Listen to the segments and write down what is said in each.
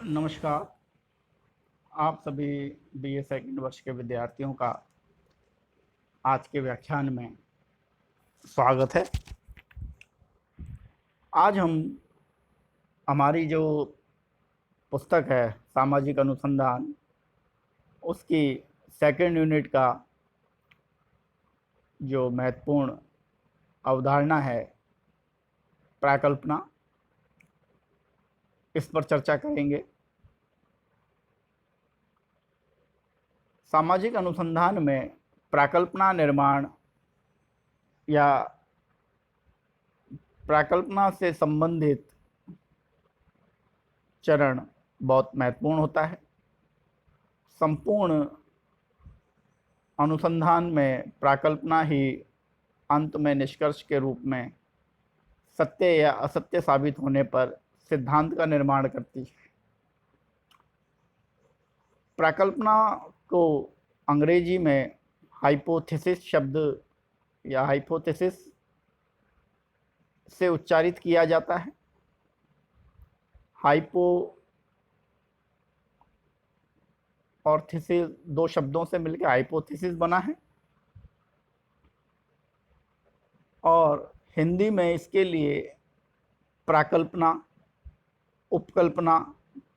नमस्कार। आप सभी बीए सेकंड वर्ष के विद्यार्थियों का आज के व्याख्यान में स्वागत है। आज हम हमारी जो पुस्तक है सामाजिक अनुसंधान, उसकी सेकंड यूनिट का जो महत्वपूर्ण अवधारणा है प्राकल्पना, इस पर चर्चा करेंगे। सामाजिक अनुसंधान में प्राकल्पना निर्माण या प्राकल्पना से संबंधित चरण बहुत महत्वपूर्ण होता है। संपूर्ण अनुसंधान में प्राकल्पना ही अंत में निष्कर्ष के रूप में सत्य या असत्य साबित होने पर सिद्धांत का निर्माण करती है। प्राकल्पना को अंग्रेजी में हाइपोथेसिस शब्द या हाइपोथेसिस से उच्चारित किया जाता है। हाइपो और थीसिस दो शब्दों से मिलकर हाइपोथेसिस बना है, और हिंदी में इसके लिए प्राकल्पना, उपकल्पना,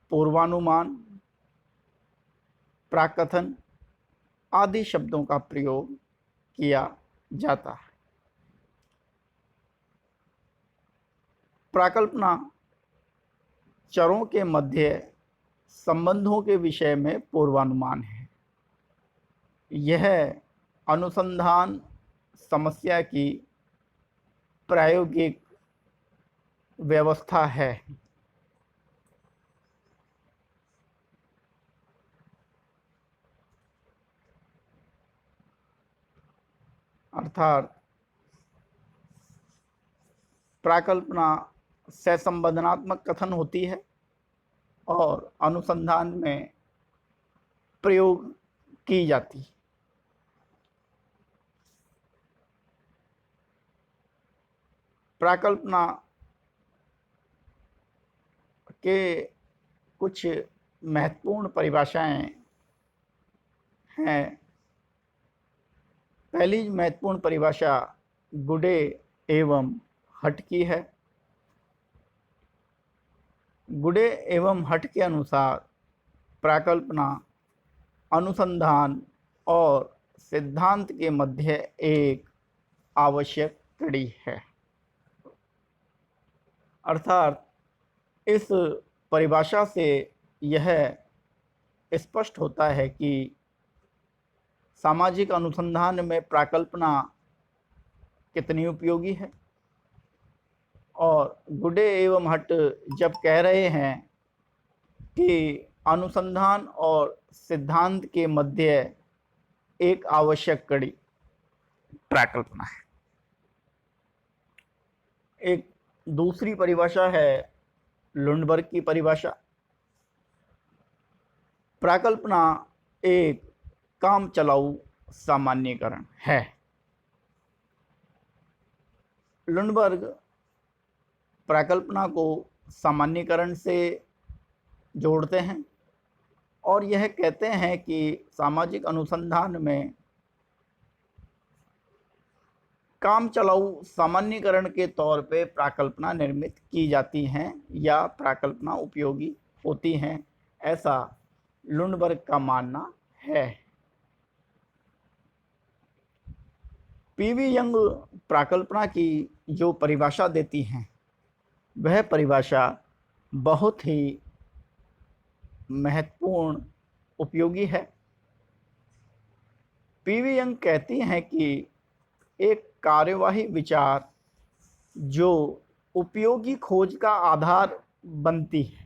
पूर्वानुमान, प्राकथन आदि शब्दों का प्रयोग किया जाता है। प्राकल्पना चरों के मध्य संबंधों के विषय में पूर्वानुमान है। यह अनुसंधान समस्या की प्रायोगिक व्यवस्था है। अर्थात प्राकल्पना सहसंबंधात्मक कथन होती है और अनुसंधान में प्रयोग की जाती है। प्राकल्पना के कुछ महत्वपूर्ण परिभाषाएं हैं। पहली महत्वपूर्ण परिभाषा गुडे एवं हट की है। गुडे एवं हट के अनुसार प्राकल्पना अनुसंधान और सिद्धांत के मध्य एक आवश्यक कड़ी है। अर्थात इस परिभाषा से यह स्पष्ट होता है कि सामाजिक अनुसंधान में प्राकल्पना कितनी उपयोगी है, और गुडे एवं हट जब कह रहे हैं कि अनुसंधान और सिद्धांत के मध्य एक आवश्यक कड़ी प्राकल्पना है। एक दूसरी परिभाषा है लुंडबर्ग की परिभाषा। प्राकल्पना एक काम चलाऊ सामान्यीकरण है। लुंडबर्ग प्राकल्पना को सामान्यीकरण से जोड़ते हैं और यह कहते हैं कि सामाजिक अनुसंधान में काम चलाऊ सामान्यीकरण के तौर पे प्राकल्पना निर्मित की जाती हैं या प्राकल्पना उपयोगी होती हैं, ऐसा लुंडबर्ग का मानना है। पीवी यंग प्राकल्पना की जो परिभाषा देती हैं, वह परिभाषा बहुत ही महत्वपूर्ण उपयोगी है। पीवी यंग कहती हैं कि एक कार्यवाही विचार जो उपयोगी खोज का आधार बनती है,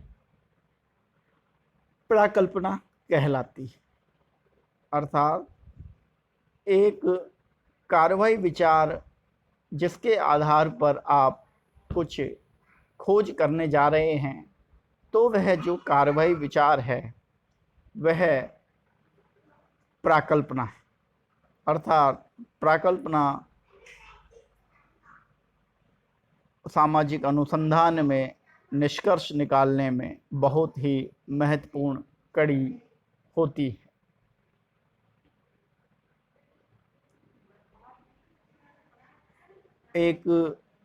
प्राकल्पना कहलाती है। अर्थात एक कार्यवाही विचार जिसके आधार पर आप कुछ खोज करने जा रहे हैं, तो वह जो कार्यवाही विचार है वह प्राकल्पना है। अर्थात प्राकल्पना सामाजिक अनुसंधान में निष्कर्ष निकालने में बहुत ही महत्वपूर्ण कड़ी होती है। एक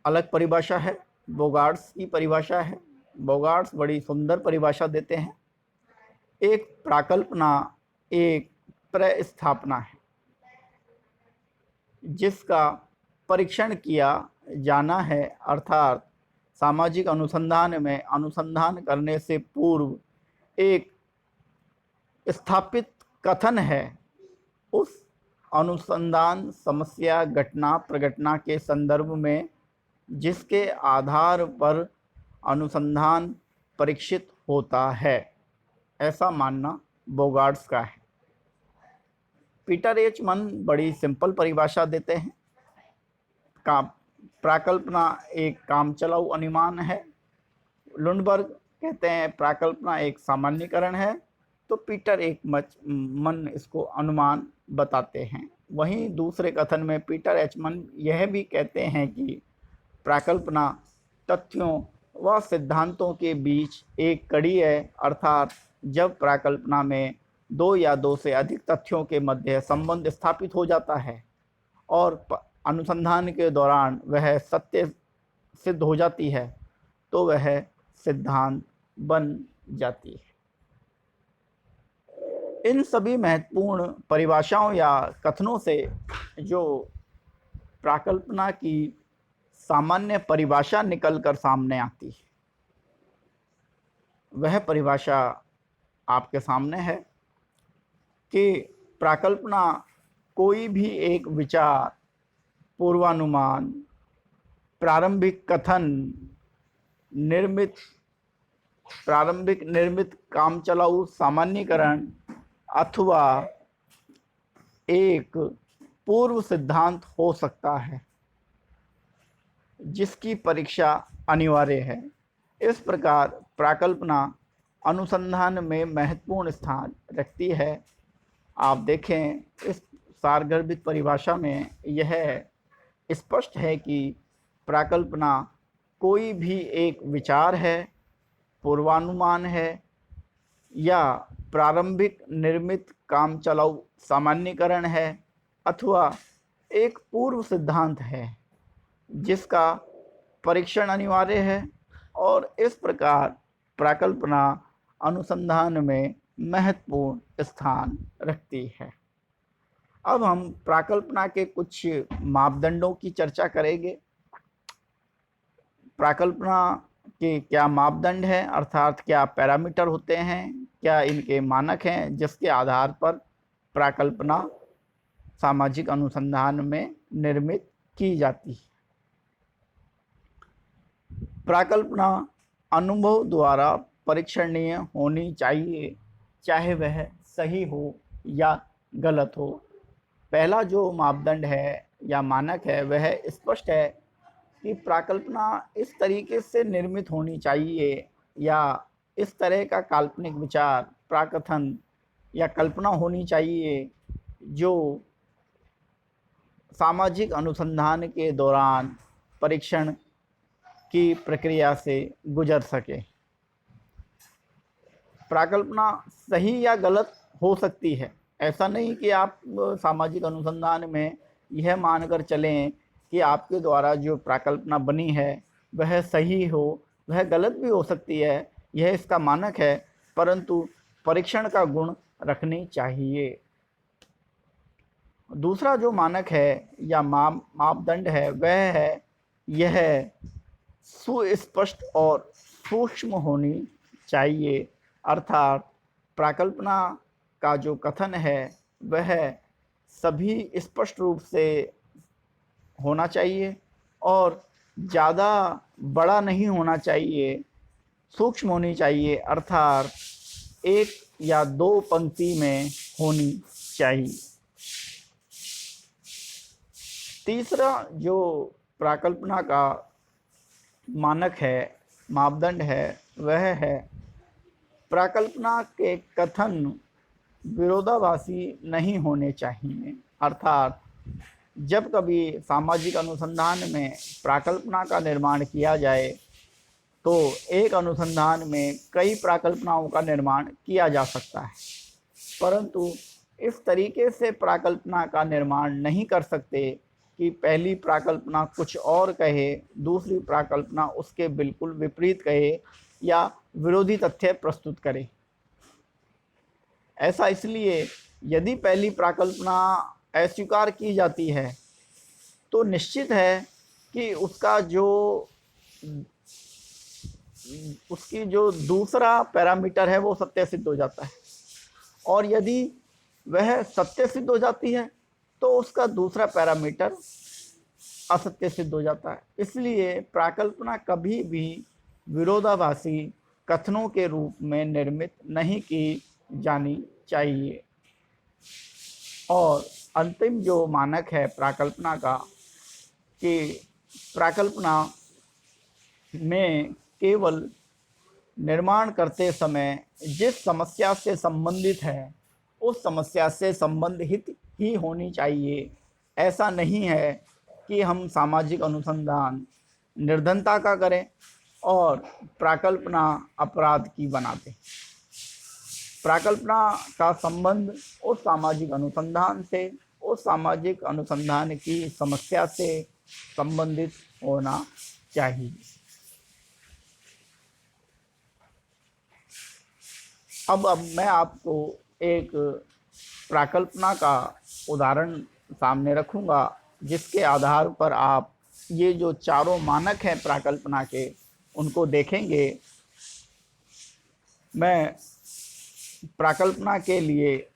अलग परिभाषा है, बोगार्ड्स की परिभाषा है। बोगार्ड्स बड़ी सुंदर परिभाषा देते हैं। एक प्राकल्पना एक प्रस्थापना है जिसका परीक्षण किया जाना है, अर्थात सामाजिक अनुसंधान में अनुसंधान करने से पूर्व एक स्थापित कथन है। उस अनुसंधान समस्या घटना प्रघटना के संदर्भ में जिसके आधार पर अनुसंधान परीक्षित होता है, ऐसा मानना बोगार्ड्स का है। पीटर एच मन बड़ी सिंपल परिभाषा देते हैं। प्राकल्पना एक कामचलाऊ अनुमान है। लुंडबर्ग कहते हैं प्राकल्पना एक सामान्यीकरण है। तो पीटर एक मन इसको अनुमान बताते हैं। वहीं दूसरे कथन में पीटर एच मन यह भी कहते हैं कि प्राकल्पना तथ्यों व सिद्धांतों के बीच एक कड़ी है, अर्थात जब प्राकल्पना में दो या दो से अधिक तथ्यों के मध्य संबंध स्थापित हो जाता है और अनुसंधान के दौरान वह सत्य सिद्ध हो जाती है, तो वह सिद्धांत बन जाती है। इन सभी महत्वपूर्ण परिभाषाओं या कथनों से जो प्राकल्पना की सामान्य परिभाषा निकलकर सामने आती है, वह परिभाषा आपके सामने है कि प्राकल्पना कोई भी एक विचार, पूर्वानुमान, प्रारंभिक कथन, प्रारंभिक निर्मित कामचलाऊ सामान्यीकरण अथवा एक पूर्व सिद्धांत हो सकता है जिसकी परीक्षा अनिवार्य है। इस प्रकार प्राकल्पना अनुसंधान में महत्वपूर्ण स्थान रखती है। आप देखें, इस सारगर्भित परिभाषा में यह स्पष्ट है कि प्राकल्पना कोई भी एक विचार है, पूर्वानुमान है या प्रारंभिक निर्मित कामचलाऊ सामान्यीकरण है अथवा एक पूर्व सिद्धांत है जिसका परीक्षण अनिवार्य है। और इस प्रकार प्राकल्पना अनुसंधान में महत्वपूर्ण स्थान रखती है। अब हम प्राकल्पना के कुछ मापदंडों की चर्चा करेंगे। प्राकल्पना के क्या मापदंड हैं, अर्थात क्या पैरामीटर होते हैं, क्या इनके मानक हैं जिसके आधार पर प्राकल्पना सामाजिक अनुसंधान में निर्मित की जाती है। प्राकल्पना अनुभव द्वारा परीक्षणीय होनी चाहिए, चाहे वह सही हो या गलत हो। पहला जो मापदंड है या मानक है वह स्पष्ट है कि प्राकल्पना इस तरीके से निर्मित होनी चाहिए या इस तरह का काल्पनिक विचार, प्राकथन या कल्पना होनी चाहिए जो सामाजिक अनुसंधान के दौरान परीक्षण की प्रक्रिया से गुजर सके। प्राकल्पना सही या गलत हो सकती है। ऐसा नहीं कि आप सामाजिक अनुसंधान में यह मानकर चलें कि आपके द्वारा जो प्राकल्पना बनी है वह सही हो, वह गलत भी हो सकती है, यह इसका मानक है, परंतु परीक्षण का गुण रखनी चाहिए। दूसरा जो मानक है या मापदंड है वह है यह सुस्पष्ट और सूक्ष्म होनी चाहिए, अर्थात प्राकल्पना का जो कथन है वह सभी स्पष्ट रूप से होना चाहिए और ज़्यादा बड़ा नहीं होना चाहिए, सूक्ष्म होनी चाहिए, अर्थात एक या दो पंक्ति में होनी चाहिए। तीसरा जो प्राकल्पना का मानक है, मापदंड है, वह है प्राकल्पना के कथन विरोधाभासी नहीं होने चाहिए, अर्थात जब कभी सामाजिक अनुसंधान में प्राकल्पना का निर्माण किया जाए तो एक अनुसंधान में कई प्राकल्पनाओं का निर्माण किया जा सकता है, परंतु इस तरीके से प्राकल्पना का निर्माण नहीं कर सकते कि पहली प्राकल्पना कुछ और कहे, दूसरी प्राकल्पना उसके बिल्कुल विपरीत कहे या विरोधी तथ्य प्रस्तुत करे। ऐसा इसलिए, यदि पहली प्राकल्पना अस्वीकार की जाती है तो निश्चित है कि उसकी जो दूसरा पैरामीटर है वो सत्य सिद्ध हो जाता है, और यदि वह सत्य सिद्ध हो जाती है तो उसका दूसरा पैरामीटर असत्य सिद्ध हो जाता है। इसलिए प्राकल्पना कभी भी विरोधाभासी कथनों के रूप में निर्मित नहीं की जानी चाहिए। और अंतिम जो मानक है प्राकल्पना का, कि प्राकल्पना में केवल निर्माण करते समय जिस समस्या से संबंधित है उस समस्या से संबंधित ही होनी चाहिए। ऐसा नहीं है कि हम सामाजिक अनुसंधान निर्धनता का करें और प्राकल्पना अपराध की बना दें। प्राकल्पना का संबंध उस सामाजिक अनुसंधान से, उस सामाजिक अनुसंधान की समस्या से संबंधित होना चाहिए। अब मैं आपको एक प्राकल्पना का उदाहरण सामने रखूंगा, जिसके आधार पर आप ये जो चारों मानक हैं प्राकल्पना के, उनको देखेंगे। मैं प्राकल्पना के लिए,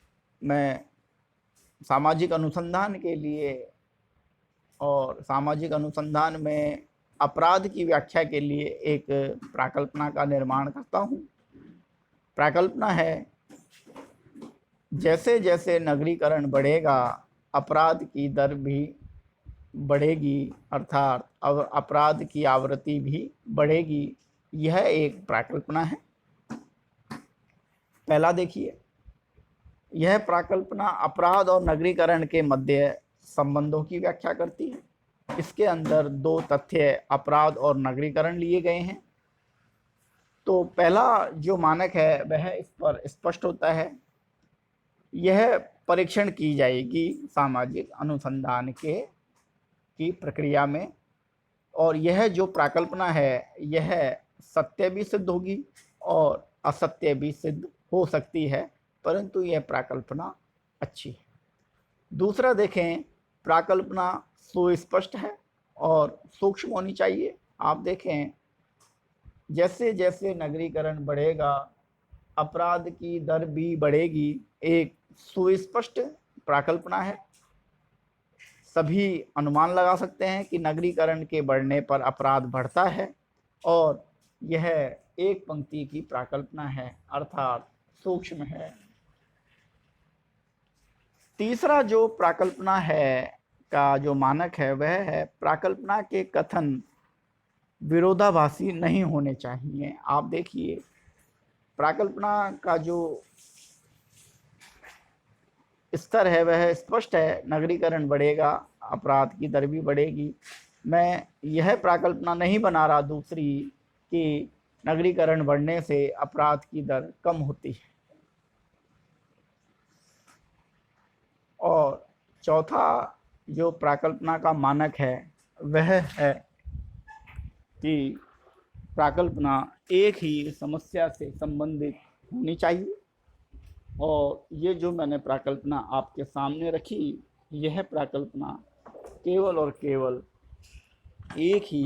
मैं सामाजिक अनुसंधान के लिए और सामाजिक अनुसंधान में अपराध की व्याख्या के लिए एक प्राकल्पना का निर्माण करता हूँ। प्राकल्पना है, जैसे जैसे नगरीकरण बढ़ेगा अपराध की दर भी बढ़ेगी, अर्थात अपराध की आवृत्ति भी बढ़ेगी। यह एक प्राकल्पना है। पहला देखिए, यह प्राकल्पना अपराध और नगरीकरण के मध्य संबंधों की व्याख्या करती है। इसके अंदर दो तथ्य अपराध और नगरीकरण लिए गए हैं। तो पहला जो मानक है वह इस पर स्पष्ट होता है। यह परीक्षण की जाएगी सामाजिक अनुसंधान की प्रक्रिया में, और यह जो प्राकल्पना है यह सत्य भी सिद्ध होगी और असत्य भी सिद्ध हो सकती है, परंतु यह प्राकल्पना अच्छी है। दूसरा देखें, प्राकल्पना सुस्पष्ट है और सूक्ष्म होनी चाहिए। आप देखें, जैसे जैसे नगरीकरण बढ़ेगा अपराध की दर भी बढ़ेगी, एक सुस्पष्ट प्राकल्पना है। सभी अनुमान लगा सकते हैं कि नगरीकरण के बढ़ने पर अपराध बढ़ता है, और यह एक पंक्ति की प्राकल्पना है, अर्थात सूक्ष्म है। तीसरा जो प्राकल्पना है का जो मानक है वह है, प्राकल्पना के कथन विरोधाभासी नहीं होने चाहिए। आप देखिए, प्राकल्पना का जो स्तर है वह स्पष्ट है, नगरीकरण बढ़ेगा अपराध की दर भी बढ़ेगी। मैं यह प्राकल्पना नहीं बना रहा दूसरी कि नगरीकरण बढ़ने से अपराध की दर कम होती है। और चौथा जो प्राकल्पना का मानक है वह है कि प्राकल्पना एक ही समस्या से संबंधित होनी चाहिए। और ये जो मैंने प्राकल्पना आपके सामने रखी, यह प्राकल्पना केवल और केवल एक ही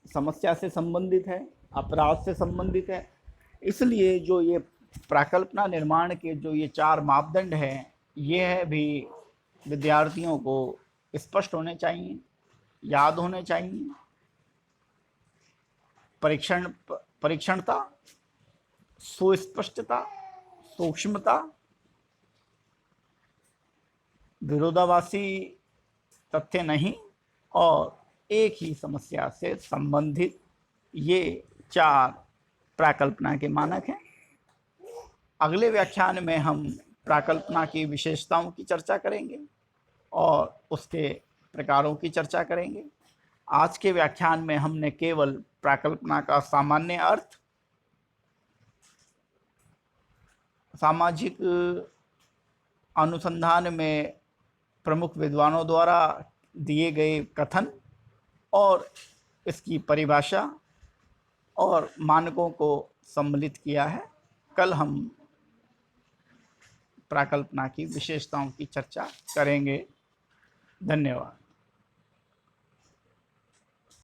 समस्या से संबंधित है, अपराध से संबंधित है। इसलिए जो ये प्राकल्पना निर्माण के जो ये चार मापदंड हैं, ये भी विद्यार्थियों को स्पष्ट होने चाहिए, याद होने चाहिए। परीक्षणता, सुस्पष्टता, सूक्ष्मता, विरोधाभासी तथ्य नहीं, और एक ही समस्या से संबंधित, ये चार प्राकल्पना के मानक हैं। अगले व्याख्यान में हम प्राकल्पना की विशेषताओं की चर्चा करेंगे और उसके प्रकारों की चर्चा करेंगे। आज के व्याख्यान में हमने केवल प्राकल्पना का सामान्य अर्थ, सामाजिक अनुसंधान में प्रमुख विद्वानों द्वारा दिए गए कथन और इसकी परिभाषा और मानकों को सम्मिलित किया है। कल हम प्राकल्पना की विशेषताओं की चर्चा करेंगे। धन्यवाद।